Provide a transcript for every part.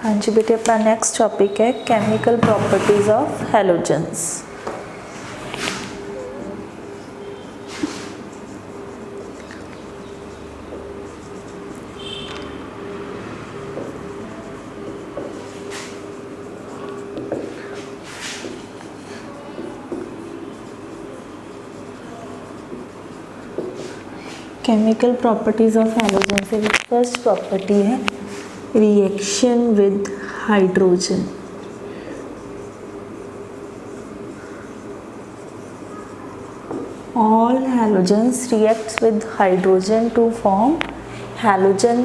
हाँ जी बेटे, अपना नेक्स्ट टॉपिक है chemical properties of halogens. Chemical properties of halogen से फर्स्ट प्रॉपर्टी है reaction with hydrogen. All halogens reacts with hydrogen to form halogen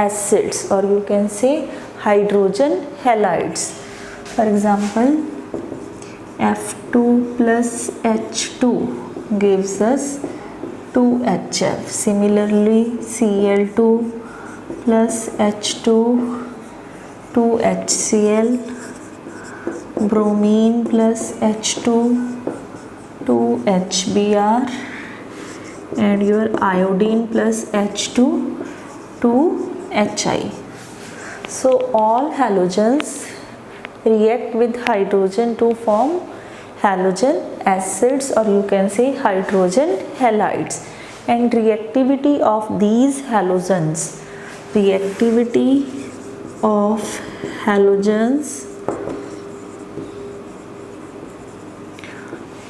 acids, or you can say hydrogen halides. For example, F2 plus H2 gives us 2HF. Similarly, Cl2 plus H2, 2HCl, bromine plus H2, 2HBr, and your iodine plus H2, 2HI. So all halogens react with hydrogen to form halogen acids, or you can say hydrogen halides. And reactivity of these halogens,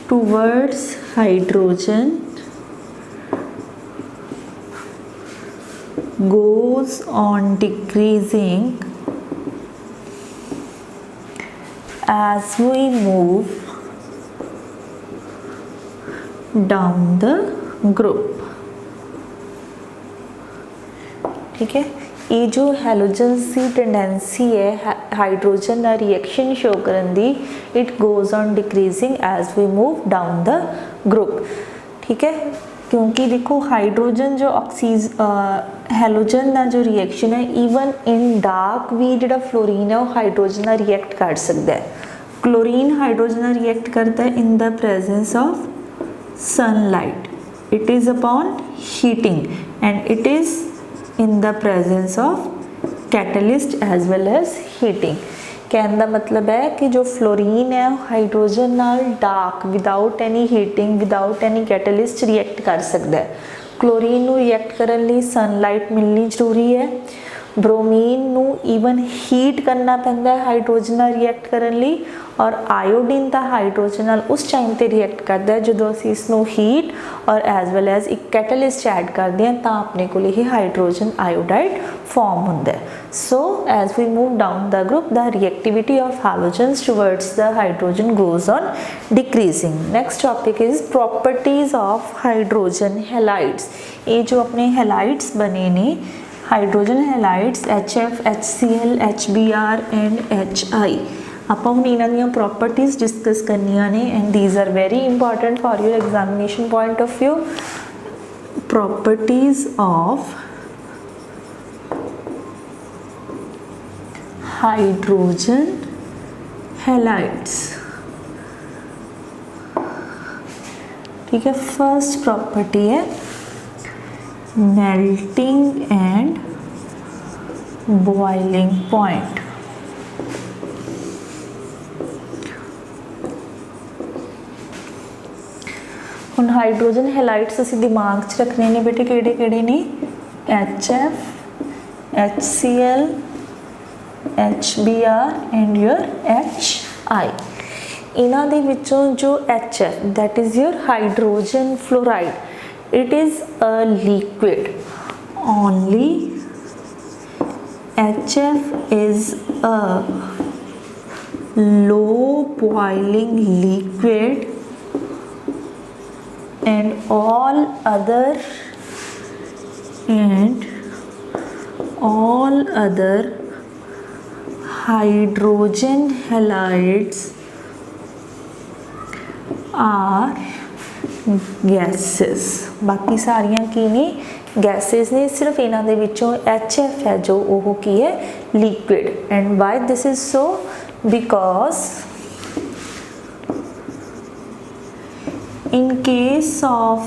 towards hydrogen goes on decreasing as we move down the group. ठीक है, ये जो halogens की tendency है hydrogen ना reaction show करन दी, it goes on decreasing as we move down the group. ठीक है, क्योंकि देखो हाइड्रोजन जो हैलोजन का जो रिएक्शन है ईवन इन डार्क भी जो फ्लोरीन है वो हाइड्रोजन ना रिएक्ट कर सकता है। क्लोरीन हाइड्रोजन ना रिएक्ट करता है in the presence of sunlight, it is upon heating, and it is in the presence of catalyst as well as heating। कहने का मतलब है कि जो फ्लोरीन है हाइड्रोजन नाल dark without any heating without any catalyst react कर सकता है। क्लोरीन नू रिएक्ट करने लिए सनलाइट मिलनी जरूरी है। ब्रोमीन नू ईवन हीट करना पैंदा है हाइड्रोजन नाल रिएक्ट करने लिए, और आयोडीन ता हाइड्रोजन नाल उस टाइम ते रिएक्ट करता है जो असीं इसनू हीट और एज वेल एज एक कैटलिस्ट ऐड करते हैं तां अपने कोल ये हाइड्रोजन आयोडाइड फॉर्म हुंदा है। So as we move down the group the reactivity of halogens towards the hydrogen goes on decreasing. Next topic is properties of hydrogen halides. ये जो अपने हैलाइड्स बने ने hydrogen halides HF, HCl, HBr and HI, आप इन्हां दी properties discuss करनियां ने and these are very important for your examination point of view. Properties of hydrogen halides. ठीक है, फर्स्ट प्रॉपर्टी है मेल्टिंग एंड बॉइलिंग पॉइंट। हुण हाइड्रोजन हैलाइड्स असीं दिमाग च रखने ने बेटे किहड़े किहड़े ने HF, HCl, HBr and your HI। इन्हां दे विचों जो HF that is your hydrogen fluoride, it is a liquid, only HF is a low boiling liquid and all other hydrogen halides are gases. बाकी सारियां की ने गैसेस ने, सिर्फ इन्हां दे विचों HF है जो वो की है liquid. And why this is so, because in case of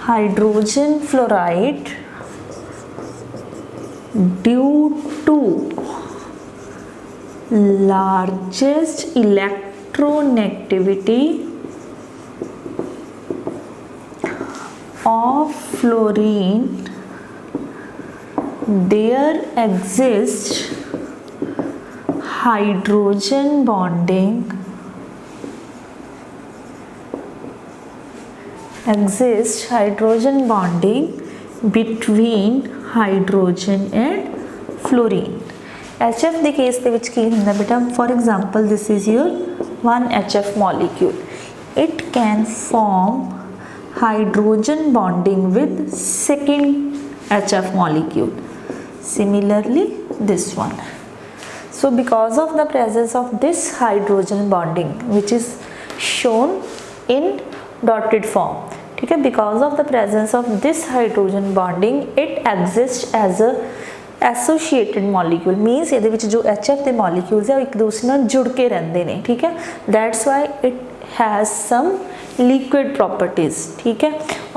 hydrogen fluoride due to largest electronegativity of fluorine, there exists hydrogen bonding between hydrogen and fluorine. HF ਦੇ ਕੇਸ ਦੇ ਵਿੱਚ ਕੀ ਹੁੰਦਾ ਬੇਟਾ, for example this is your one HF molecule, it can form hydrogen bonding with second HF molecule, similarly this one. So because of the presence of this hydrogen bonding which is shown in dotted form, ठीक है, because of the presence of this hydrogen bonding it exists as a associated molecule, means ਇਹਦੇ ਵਿੱਚ ਜੋ HF ਦੇ molecules ਹੈ ਉਹ ਇੱਕ ਦੂਸਰੇ ਨਾਲ ਜੁੜ ਕੇ ਰਹਿੰਦੇ ਨੇ, ठीक है, that's why it has some liquid properties, ठीक है,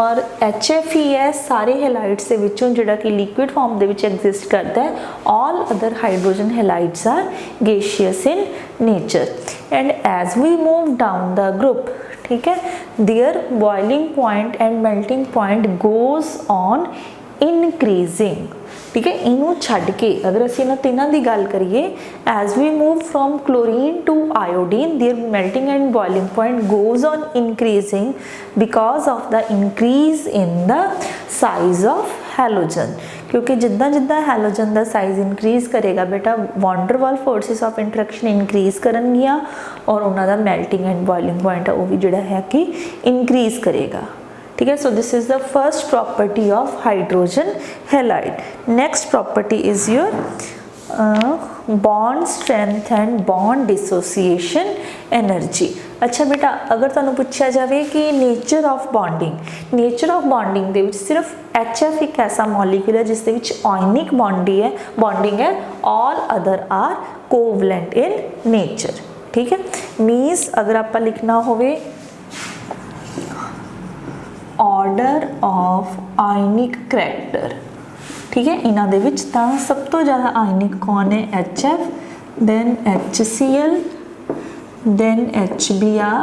और HF ही है सारे halides ਦੇ ਵਿੱਚੋਂ ਜਿਹੜਾ ਕਿ liquid form ਦੇ ਵਿੱਚ exist ਕਰਦਾ ਹੈ, all other hydrogen halides are gaseous in nature, and as we move down the group, ठीक है, their boiling point and melting point goes on increasing, ठीक है, इनू छड़ के अगर असीं इन्हां तीनां दी गल करिए, as we move from chlorine to iodine their melting and boiling point goes on increasing because of the increase in the size of halogen, क्योंकि जिद्दां जिद्दां हैलोजन का साइज इंक्रीज करेगा बेटा van der Waals forces of interaction increase करनगियां और उन्हां दा मेल्टिंग एंड बॉइलिंग पॉइंट है वो भी जिहड़ा है कि इंक्रीज करेगा, ठीक है. So this is the first property of hydrogen halide. Next property is your bond strength and bond dissociation energy. अच्छा बेटा अगर तुहानूं पूछा जाए कि नेचर ऑफ बॉन्डिंग दे विच सिर्फ HF एक ऐसा मॉलिक्यूल है जिसदे विच आयनिक बॉन्डिंग है, all other are covalent in nature, ठीक है. मीन्स अगर आप लिखना होवे ऑर्डर ऑफ आयनिक करैक्टर, ठीक है, इन्हां दे विच तां सब तो ज़्यादा आयनिक कौन है, HF, then HCl, then HBr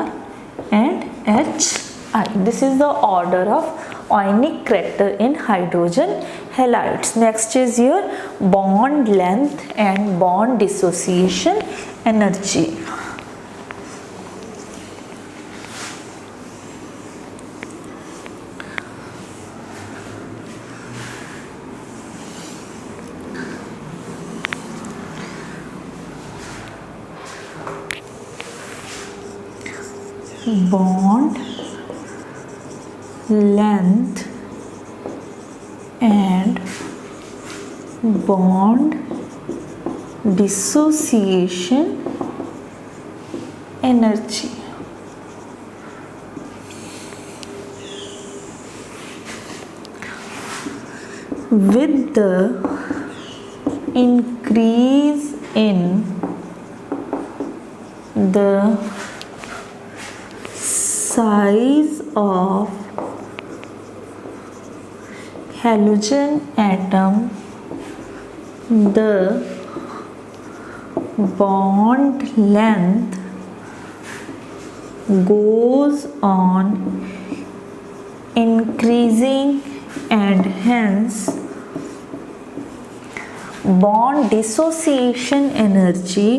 and HI. This is the order of ionic character in hydrogen halides. Next is your bond length and bond dissociation energy. Bond length and bond dissociation energy. With the increase in the size of halogen atom, the bond length goes on increasing and hence bond dissociation energy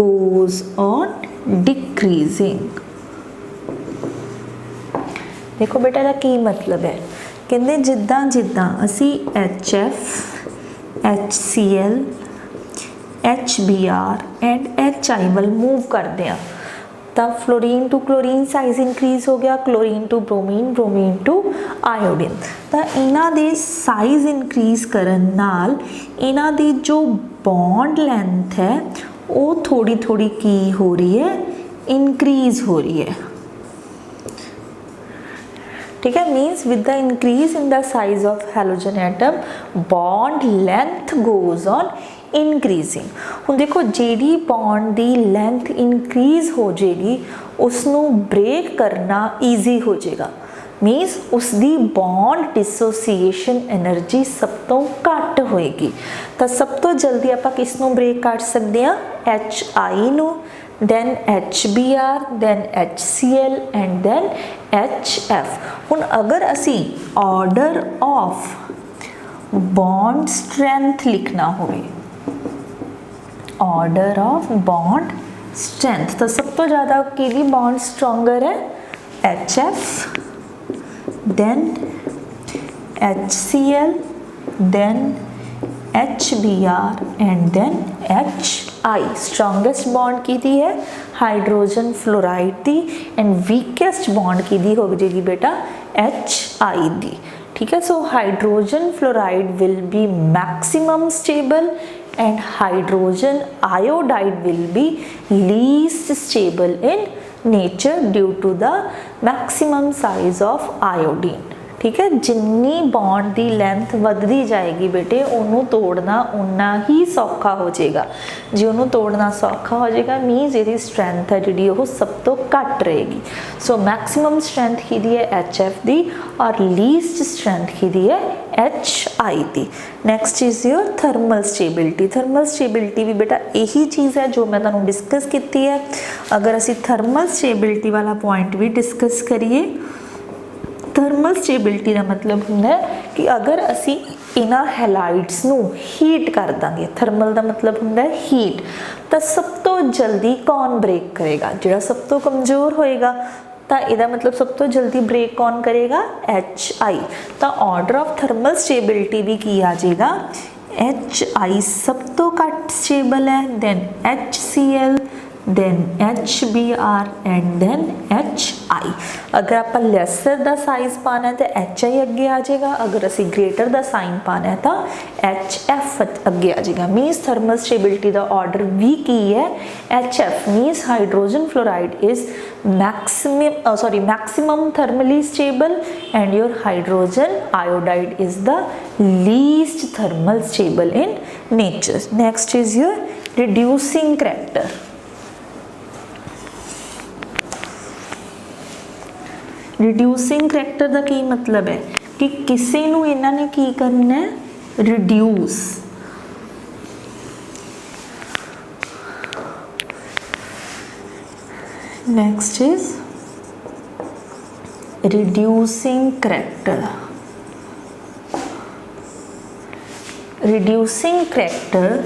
goes on decreasing. देखो बेटा दा की मतलब है, कहते जिद्दां जिद्दां असी HF, HCl, HBr and HI वाल move करते हैं तो fluorine to chlorine size increase हो गया, chlorine to bromine, bromine to iodine. तो इन्हां दे साइज इंक्रीज करन नाल इन्हां दी जो बॉन्ड लेंथ है वो थोड़ी थोड़ी की हो रही है, इंक्रीज हो रही है. ठीक है, means with the increase in the size of halogen atom bond length goes on increasing. हुण देखो जिहड़ी बॉन्ड दी लेंथ इंक्रीज हो जाएगी उसनू ब्रेक करना ईजी हो जाएगा. मीनस उसकी बॉन्ड डिसोसीएशन एनर्जी सब तो घट होएगी। तो सब तो जल्दी आप किसनों ब्रेक कर सकते हैं, HI नू, then HBr, then HCl and then HF। हुण अगर असी ऑर्डर ऑफ बॉन्ड स्ट्रेंथ लिखना होवे, ऑर्डर ऑफ बॉन्ड स्ट्रेंथ, तो सब तो ज़्यादा किहदी बॉन्ड स्ट्रोंगर है, HF, then HCl, then HBr and then HI। Strongest bond की है हाइड्रोजन फ्लोराइड दी, एंड वीकेस्ट बॉन्ड की हो जाएगी बेटा HI दी। ठीक है, so hydrogen fluoride will be maximum stable and hydrogen iodide will be least stable in nature due to the maximum size of iodine. ठीक है, जिन्नी बॉन्ड की लेंथ वधदी जाएगी बेटे उन्होंने तोड़ना उन्ना ही सौखा हो जाएगा। जो उन्होंने तोड़ना सौखा हो जाएगा मीनस ये स्ट्रेंथ है जी वो सब तो घट रहेगी। सो मैक्सिमम स्ट्रेंथ की है HF दी और लीस्ट स्ट्रेंथ की है HI the. Next is your thermal stability. Thermal stability भी बेटा यही चीज़ है जो मैं तुहानू डिस्कस की है। अगर असी थर्मल स्टेबिलिटी वाला पॉइंट भी डिस्कस करिए, थर्मल स्टेबिलिटी का मतलब होंगे कि अगर असी इन्हां हैलाइड्स नू हीट कर देंगे, थर्मल का मतलब होंगे हीट, तो सब तो जल्दी कौन ब्रेक करेगा, जिहड़ा सब तो कमज़ोर होएगा। तो यदा मतलब सब तो जल्दी ब्रेक कौन करेगा, HI। तो ऑर्डर ऑफ थर्मल स्टेबिलिटी भी की आ जाएगा, HI सब तो घट स्टेबल है, then HCl, then HBr and then HI। अगर आप लैसर का साइज पाना है तो HI अगे आ जाएगा, अगर असी ग्रेटर का साइन पाना है तो HF अगे आ जाएगा। मीनस थर्मल स्टेबिलिटी का ऑर्डर भी की है HF, मीनस hydrogen fluoride is maximum thermally stable and your hydrogen iodide is the least thermal stable in nature. Next is your reducing character. Reducing character का की मतलब है कि किसी नू इन्हां ने की करना है, reduce. Next is reducing character. Reducing character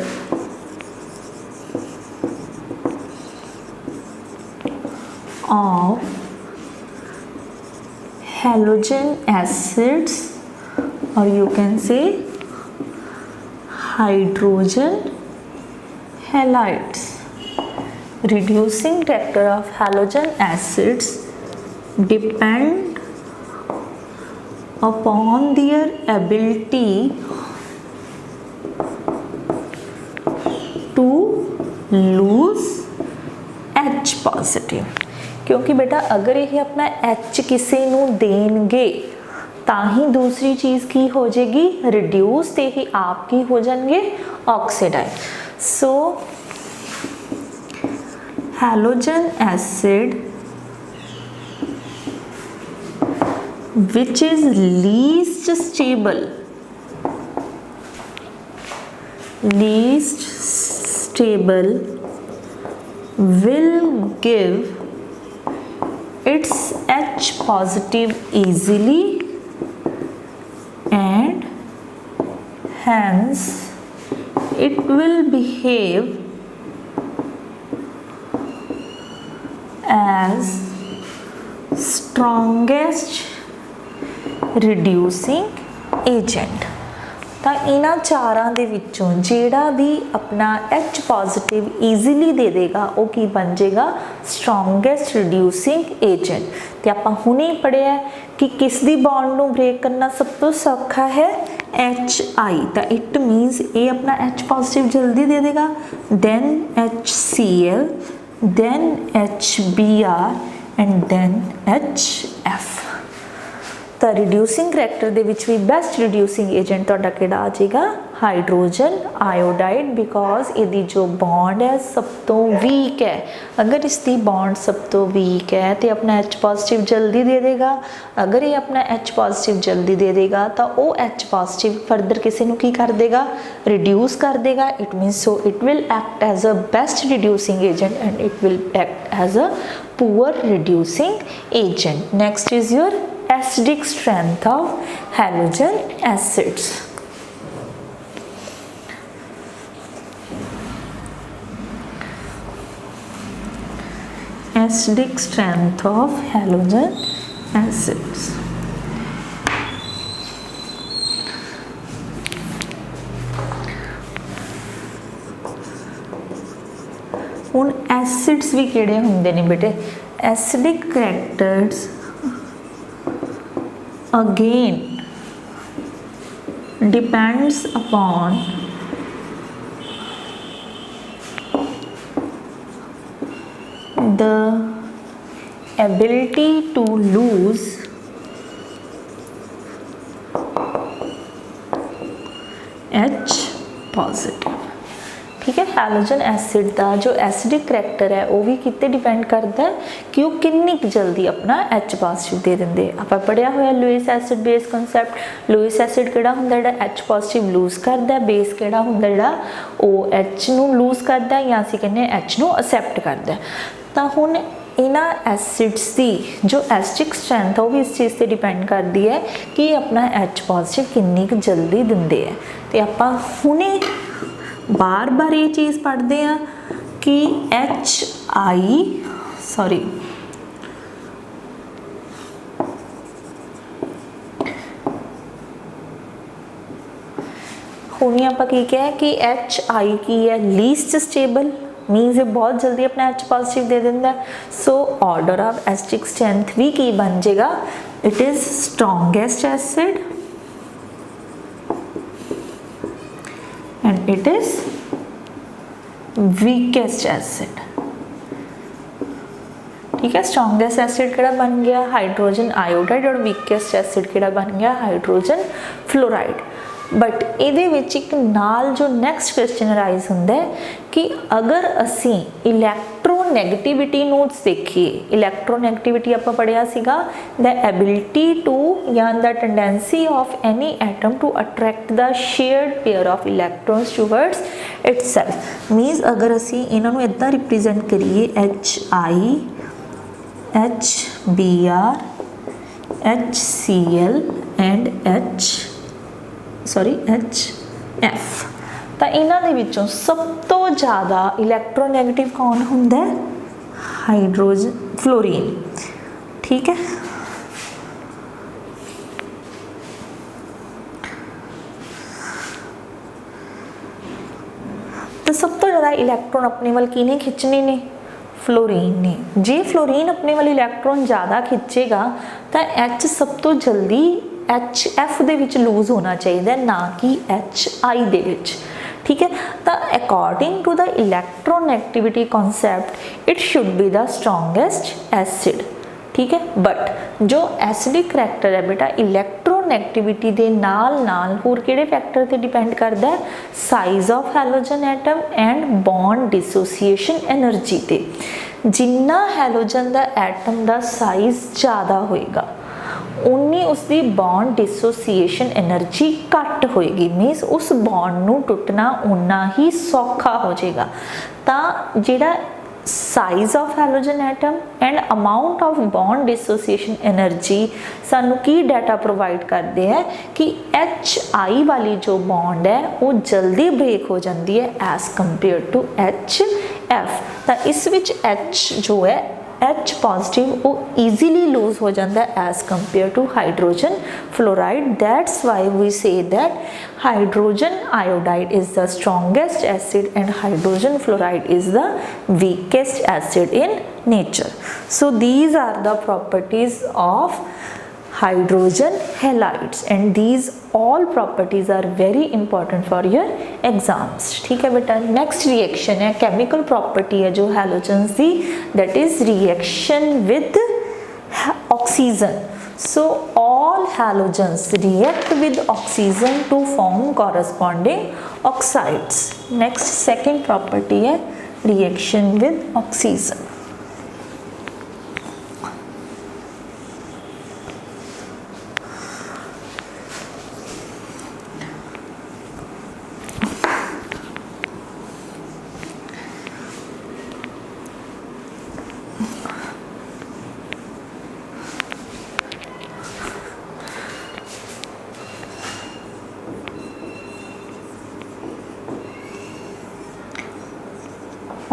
of halogen acids or you can say hydrogen halides। reducing character of halogen acids depend upon their ability to lose H positive। क्योंकि बेटा अगर ये अपना H किसी नू देंगे ताही दूसरी चीज़ की हो जाएगी, रिड्यूस, ते ही आप की हो जाएंगे oxidise. So halogen acid which is least stable will give its H positive easily and hence it will behave as strongest reducing agent। तो इन्हां चारां दे विचों जेड़ा भी अपना H पॉजिटिव ईजीली दे देगा वो की बन जाएगा स्ट्रोंगेस्ट रिड्यूसिंग एजेंट। तो आपां हुणे ही पढ़िया कि किस दी बॉन्ड नूं ब्रेक करना सब तो सौखा है HI। तो इट मीनस ये अपना H पॉजिटिव जल्दी दे देगा, then HCl, then HBr and then HF। ਤਾਂ ਰਿਡਿਊਸਿੰਗ ਕਰੈਕਟਰ ਦੇ ਵਿੱਚ ਵੀ ਬੈਸਟ ਰਿਡਿਊਸਿੰਗ ਏਜੰਟ ਤੁਹਾਡਾ ਕਿਹੜਾ ਆ ਜਾਏਗਾ ਹਾਈਡਰੋਜਨ ਆਇਓਡਾइड बिकॉज ਇਹਦੀ जो बॉन्ड है सब तो वीक है अगर इसकी बॉन्ड सब तो वीक है तो अपना H पॉजिटिव जल्दी दे देगा अगर ये अपना H पॉजिटिव जल्दी दे देगा तो वो H पॉजिटिव फर्दर किसी को की कर देगा रिड्यूस कर देगा it means so it will act as a best reducing agent and it will act as a poor reducing agent next is your acidic strength of halogen acids acidic strength of halogen acids ਹੁਣ acids भी किहड़े हुंदे ने बेटे acidic characters again depends upon the ability to lose H positive ठीक है halogen acid का जो acidic character है वो भी कितने डिपेंड करता है कि वो कितनी जल्दी अपना H पॉजिटिव दे देंगे आप पढ़िया होया Lewis acid base concept Lewis acid किहड़ा हुंदा जिहड़ा H पॉजिटिव लूज करता है बेस किहड़ा हुंदा जिहड़ा ओ H नूं लूज करता है या असीं कहने H नूं एक्सेप्ट करता है तो हुण इन्हां एसिड्स की जो एसिडिक स्ट्रेंथ है वो भी इस चीज़ से डिपेंड करती है कि अपना H पॉजिटिव कितनी जल्दी दिंदे है तो आपां हुणे बार बार ये चीज़ पढ़ते हैं कि हुणी आप की क्या कि HI की है लीस्ट स्टेबल मीनस ये बहुत जल्दी अपना H पॉजिटिव दे देता है so order of acidic strength भी की बन जाएगा it is strongest acid and it is weakest acid ठीक है स्ट्रॉन्गेस्ट एसिड किहड़ा बन गया हाइड्रोजन आयोडाइड और वीकेस्ट एसिड किहड़ा बन गया हाइड्रोजन फ्लोराइड बट इहदे विच एक नाल जो नैक्सट क्वेश्चन अराइज हुंदा है कि अगर असी इलैक्ट्रोनैगेटिविटी नोट्स देखिए इलैक्ट्रोनैगेटिविटी आपां पढ़िया सीगा द एबिलिटी टू या the tendency of any atom to attract the shared pair of electrons towards itself means अगर असी इन्हां नूं इदां रिप्रेजेंट करिए HI HBr HCl and HF तो इन्हां दे विचों सब तो ज़्यादा इलैक्ट्रोनैगेटिव कौन हुंदा है हाइड्रोजन फ्लोरीन ठीक है तो सब तो ज़्यादा इलैक्ट्रॉन अपने वाल किने खिंचने ने फ्लोरीन ने जे फ्लोरीन अपने वाले इलैक्ट्रॉन ज़्यादा खिंचेगा तो H सब तो जल्दी HF दे विच लूज होना चाहिए ना कि HI दे विच ठीक है तो according to the electronegativity concept it should be the strongest acid ठीक है बट जो एसिडिक करैक्टर है बेटा इलैक्ट्रोनैगेटिविटी दे नाल नाल होर किहड़े फैक्टर ते डिपेंड करता है size of halogen atom and bond dissociation energy ते जिन्ना हैलोजन दा एटम दा साइज ज़्यादा होएगा उन्नी उसकी बॉन्ड डिसोसीएशन एनर्जी घट होएगी मीनस उस बॉन्ड नूं टुटना उन्ना ही सौखा हो जाएगा तो जिहड़ा size of halogen atom and amount of bond dissociation energy सानू की डाटा प्रोवाइड करते हैं कि HI वाली जो बॉन्ड है वो जल्दी ब्रेक हो जाती है एज कंपेयर टू HF तो इस विच H जो है H पॉजिटिव वो ईजीली लूज हो जाता है as compare to hydrogen fluoride that's why we say that hydrogen iodide is the strongest acid and hydrogen fluoride is the weakest acid in nature so these are the properties of hydrogen halides and these all properties are very important for your exams ठीक है बेटा next reaction है chemical property है जो halogens the that is reaction with oxygen So all halogens react with oxygen to form corresponding oxides. Next second property है reaction with oxygen.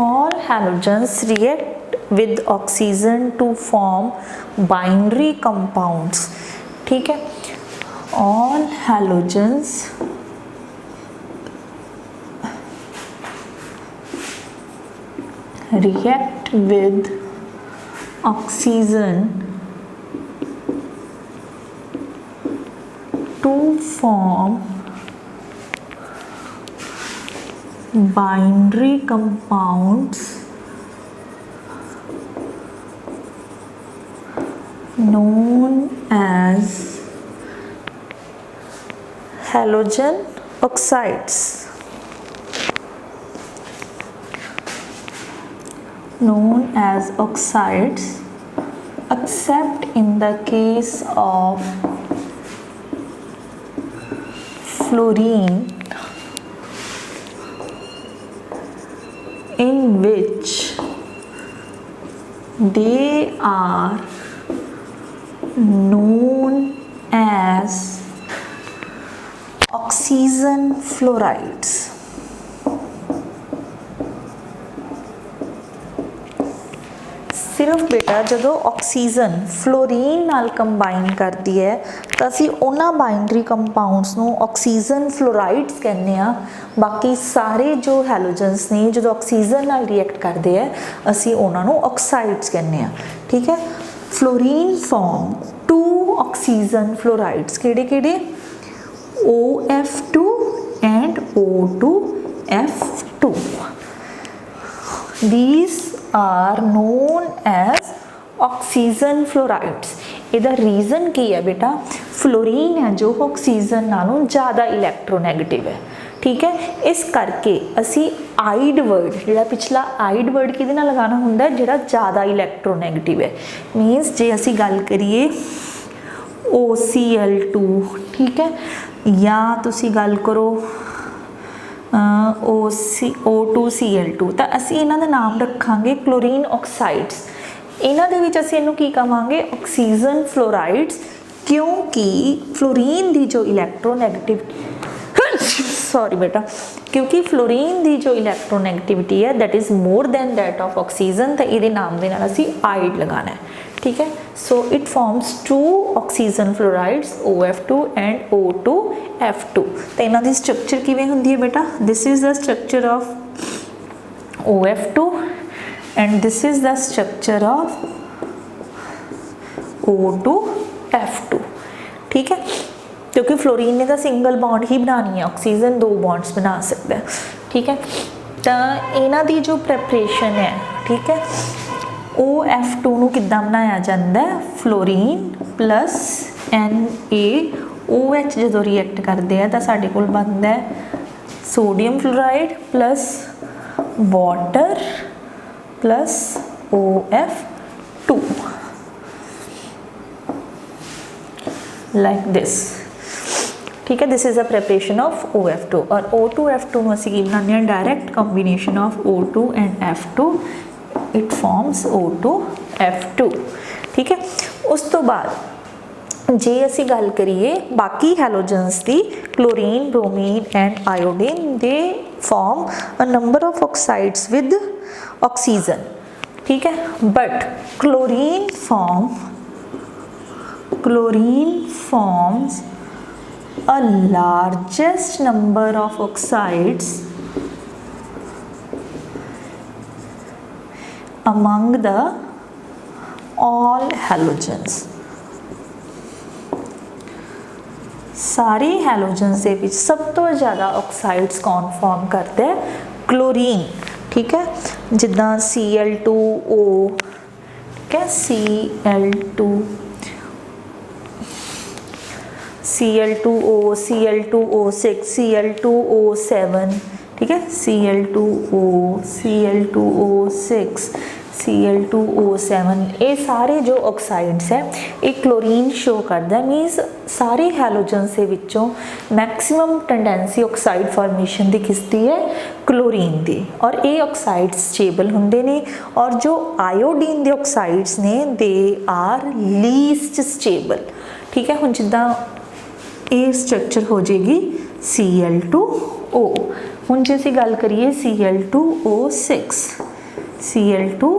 All halogens react with oxygen to form binary compounds. ठीक है, all halogens react with oxygen to form binary compounds known as halogen oxides. Known as oxides, except in the case of fluorine, in which they are known as oxygen fluorides. सिर्फ बेटा जो oxygen fluorine नाल combine करती है तो असी उन्होंने binary compounds नू ऑक्सीजन फ्लोराइड्स कहने आ। बाकी सारे जो हैलोजेंस ने जो ऑक्सीजन नाल रिएक्ट करते हैं असी उन्होंने ऑक्साइड्स कहने आ। ठीक है, फ्लोरीन फॉर्म 2 ऑक्सीजन फ्लोराइड्स केड़े केड़े OF2 and O2F2। These are known as oxygen fluorides. ਇਹਦਾ रीजन की है बेटा, फ्लोरीन है जो ऑक्सीजन नालों ज़्यादा इलैक्ट्रोनैगेटिव है। ठीक है, इस करके असी आइड वर्ड जो पिछला आइड वर्ड किहदे नाल लगाना हुंदा जिहड़ा ज़्यादा इलैक्ट्रोनैगेटिव है। मीनस जे असी गल करिए OCl2, ठीक है, या तुसी गल करो O2Cl2 तो असी इन्हां दा नाम रखांगे क्लोरीन ऑक्साइड्स। इन्हां दे विच असी इनू की कहांगे ऑक्सीजन फ्लोराइड्स, क्योंकि फ्लोरीन दी जो इलैक्ट्रोनैगेटिव सॉरी बेटा, क्योंकि फ्लोरीन दी जो इलैक्ट्रोनैगेटिविटी है that is more than that of oxygen, तो ये नाम दे नाल असी आइड लगाना है। ठीक है, so it forms 2 oxygen fluorides OF2 and O2F2। तो इन्हां दी स्ट्रक्चर किवें हुंदी है बेटा, this is the structure of OF2 and this is the structure of O2F2। ठीक है, क्योंकि फ्लोरीन ने तो सिंगल बॉन्ड ही बनानी है, ऑक्सीजन 2 बॉन्ड्स बना सकता है। ठीक है, तो इन्हां दी जो प्रैपरेशन है, ठीक है, OF2 नूं किद्दां बनाया जाता है, फ्लोरीन प्लस NaOH जो रिएक्ट करते हैं तो साडे कोल बनता है sodium fluoride plus water plus OF2 like this. ठीक है, this is a preparation of OF2 और O2F2 नूं असीं की बनाने direct combination of O2 and F2, it forms O2F2। ठीक है, उस तो बाद जे असी गल करिए बाकी हैलोजेंस की, chlorine, bromine and iodine, they form a number of oxides with oxygen. ठीक है, but chlorine forms a largest number of oxides among the all halogens। सारे हैलोजेंस के विच सब तो ज़्यादा ऑक्साइड्स कौन फॉर्म करते हैं, क्लोरीन। ठीक है, जिदा Cl2O, ठीक है, Cl2 Cl2O, Cl2O6, Cl2O7, ठीक है, Cl2O, Cl2O6, Cl2O7, ये सारे जो ऑक्साइड्स है ये क्लोरीन शो करता है। मीनस सारे हैलोजन के विचों मैक्सिमम टेंडेंसी ऑक्साइड फॉर्मेशन की किसती है, क्लोरीन दी। और ये ऑक्साइड्स स्टेबल होंगे ने, और जो आयोडीन के ऑक्साइड्स ने दे आर लीस्ट स्टेबल। ठीक है, हुण जिद्दां ये स्ट्रक्चर हो जाएगी Cl2O। हुण जे असीं गल करिए Cl2O6, Cl2O6,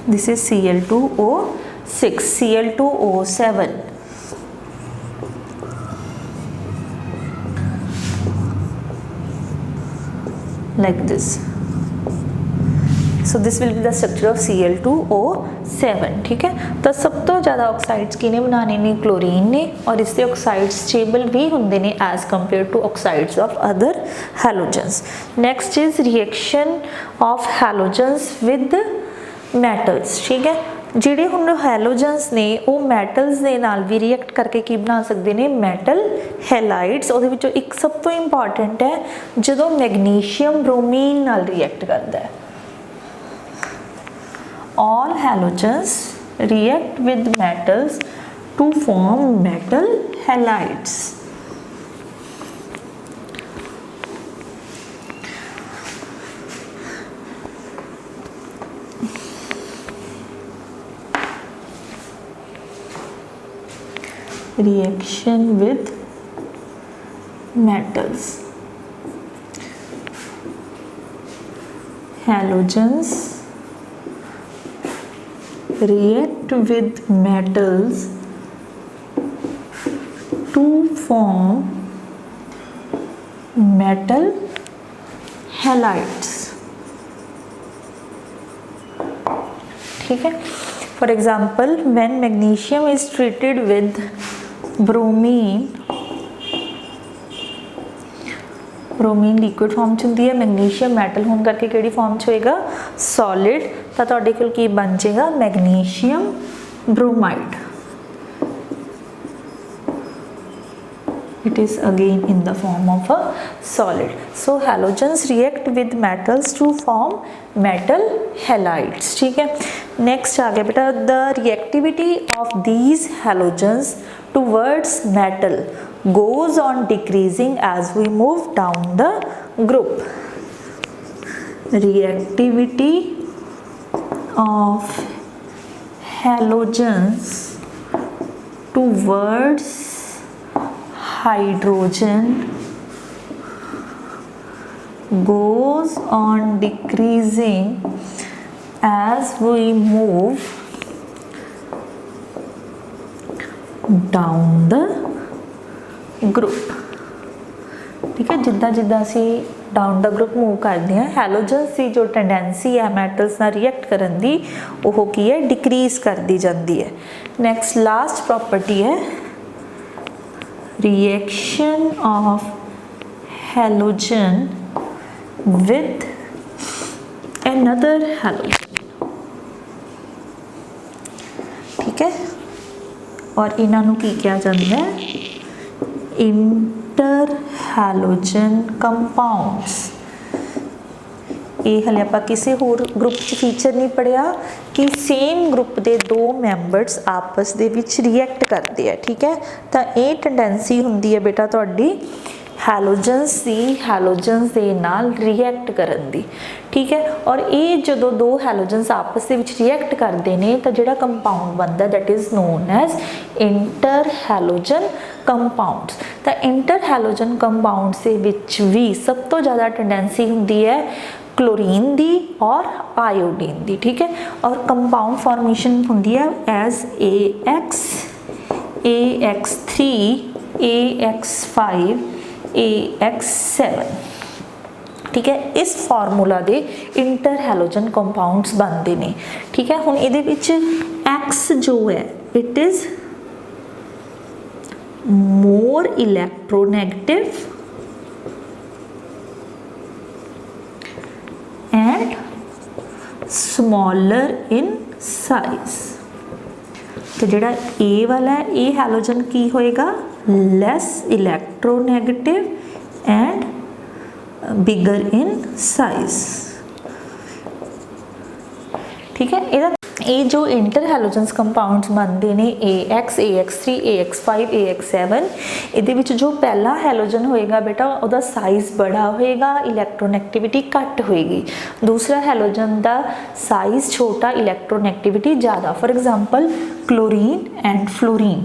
this is Cl2O6, Cl2O7, like this. So this will be the structure of Cl2O7। ठीक है, तो सब तो ज़्यादा ऑक्साइड्स किने बनाने ने, क्लोरीन ने, और इसके ऑक्साइड्स स्टेबल भी होंगे ने as compare to oxides of other halogens. Next is reaction of halogens with metals. ठीक है, ਜਿਹੜੇ ਹੁਣ ਹੈਲੋਜਨਸ ਨੇ ਉਹ ਮੈਟਲਸ ਦੇ ਨਾਲ ਵੀ ਰਿਐਕਟ ਕਰਕੇ ਕੀ ਬਣਾ ਸਕਦੇ ਨੇ, ਮੈਟਲ ਹੈਲਾਈਡਸ। ਉਹਦੇ ਵਿੱਚੋਂ ਇੱਕ ਸਭ ਤੋਂ ਇੰਪੋਰਟੈਂਟ ਹੈ ਜਦੋਂ ਮੈਗਨੀਸ਼ੀਅਮ ਬ੍ਰੋਮੀਨ ਨਾਲ ਰਿਐਕਟ ਕਰਦਾ ਹੈ। all halogens react with metals to form metal halides। reaction with metals, halogens react with metals to form metal halides। ठीक है, for example when magnesium is treated with bromine, bromine liquid form च होंदी है, magnesium metal होने करके किहड़ी form च होएगा, solid. तो तुहाडे कोल की बन जाएगा, magnesium bromide. it is again in the form of a solid। so halogens react with metals to form metal halides। ठीक है, नेक्स्ट आ गया बेटा, the reactivity of these halogens towards metal goes on decreasing as we move down the group। reactivity of halogens towards hydrogen goes on decreasing as we move down the group। ठीक है, जिद्दां जिद्दां असी down the group move करते हैं, halogens की जो tendency है metals नाल react करन दी वो की है, डिक्रीज कर दी जाती है। नेक्स्ट लास्ट प्रॉपर्टी है reaction of halogen with another halogen। ठीक है, और इन्हों की कहा जाता है, इंटर हैलोजन कंपाउंड्स। ये हले आप किसी होर ग्रुप च फीचर नहीं पढ़िया कि सेम ग्रुप के दो मैंबर्स आपस दे विच रिएक्ट करते हैं। ठीक है, तो ये टेंडेंसी होंदी है बेटा तुहाडी हैलोजन्स की हैलोजन्स दे नाल रिएक्ट करन दी। ठीक है, और ये जो दो हैलोजन्स आपस दे विच रिएक्ट करते हैं तो जिहड़ा कंपाउंड बनता that is known as inter halogen compounds. तो इंटर हैलोजन कंपाउंड्स दे विच भी सब तो ज़्यादा टेंडेंसी होंदी है क्लोरीन दी और आयोडीन दी। ठीक है, और कंपाउंड फॉर्मेशन होंदी है as AX, AX3, AX5, AX7। ठीक है, इस फार्मूला दे इंटर हैलोजन कंपाउंड्स बनते हैं। ठीक है, हुण इहदे विच X जो है it is more electronegative and smaller in size। तो ਜਿਹੜਾ A वाला है ये हैलोजन की होएगा less electronegative and bigger in size। ठीक है, ਇਹਦਾ ਇਹ ਜੋ ਇੰਟਰ ਹੈਲੋਜਨਸ ਕੰਪਾਊਂਡਸ ਬਣਦੇ ਨੇ AX, AX3, AX5, AX7, ਇਹਦੇ ਵਿੱਚ ਜੋ ਪਹਿਲਾ ਹੈਲੋਜਨ ਹੋਏਗਾ ਬੇਟਾ ਉਹਦਾ ਸਾਈਜ਼ ਬੜਾ ਹੋਏਗਾ, ਇਲੈਕਟ੍ਰੋਨੈਗੇਟਿਵਿਟੀ ਘੱਟ ਹੋਏਗੀ। ਦੂਸਰਾ ਹੈਲੋਜਨ ਦਾ ਸਾਈਜ਼ ਛੋਟਾ, ਇਲੈਕਟ੍ਰੋਨੈਗੇਟਿਵਿਟੀ ज़्यादा। For example chlorine and fluorine.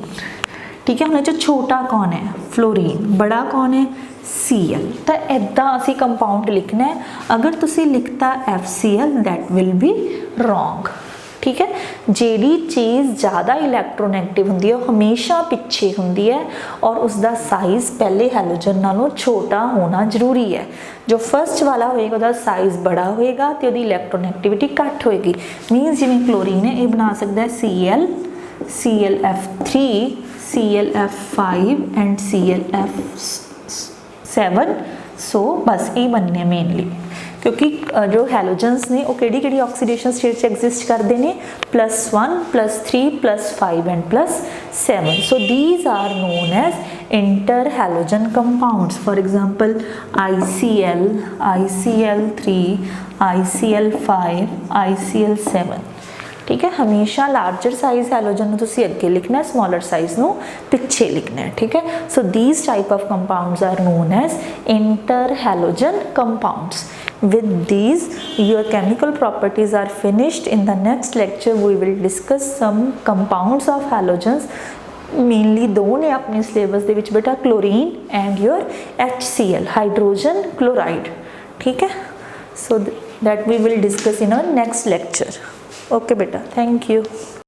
ठीक है, उन्हें छोटा कौन है? फ्लोरीन। बड़ा कौन है? Cl। तो इदा असी कंपाउंड लिखना है। अगर तुसी लिखता FCl that will be wrong. ठीक है, जिहड़ी चीज़ ज़्यादा इलैक्ट्रोनैगेटिव होंदी है हमेशा पिछे होंदी है और उसका साइज़ पहले हैलोजन नालों छोटा होना जरूरी है। जो फर्स्ट वाला होएगा उसका साइज़ बड़ा होएगा तो उसकी इलैक्ट्रोनैगेटिविटी घट होएगी। मीनस जिवें क्लोरीन है ये बना सकता है Cl, ClF3, ClF5 and ClF7। सो बस ये बनने मेनली, क्योंकि जो हैलोजन्स ने वो किहड़ी ऑक्सीडेशन स्टेट एग्जिस्ट करते हैं +1, +3, +5 and +7। So these are known as inter halogen compounds. For example ICl, ICl3, ICl5, ICl7। ठीक है, हमेशा लार्जर साइज हैलोजन नूं तुसीं अगे लिखना है, स्मॉलर साइज नूं पिछे लिखना है। ठीक है, so these type of compounds are known as inter halogen compounds. With these your chemical properties are finished. In the next lecture we will discuss some compounds of halogens। Mainly दो ने अपने syllabus दे विच बेटा, chlorine and your HCl, hydrogen chloride. ठीक है, so that we will discuss in our next lecture. Okay बेटा, thank you.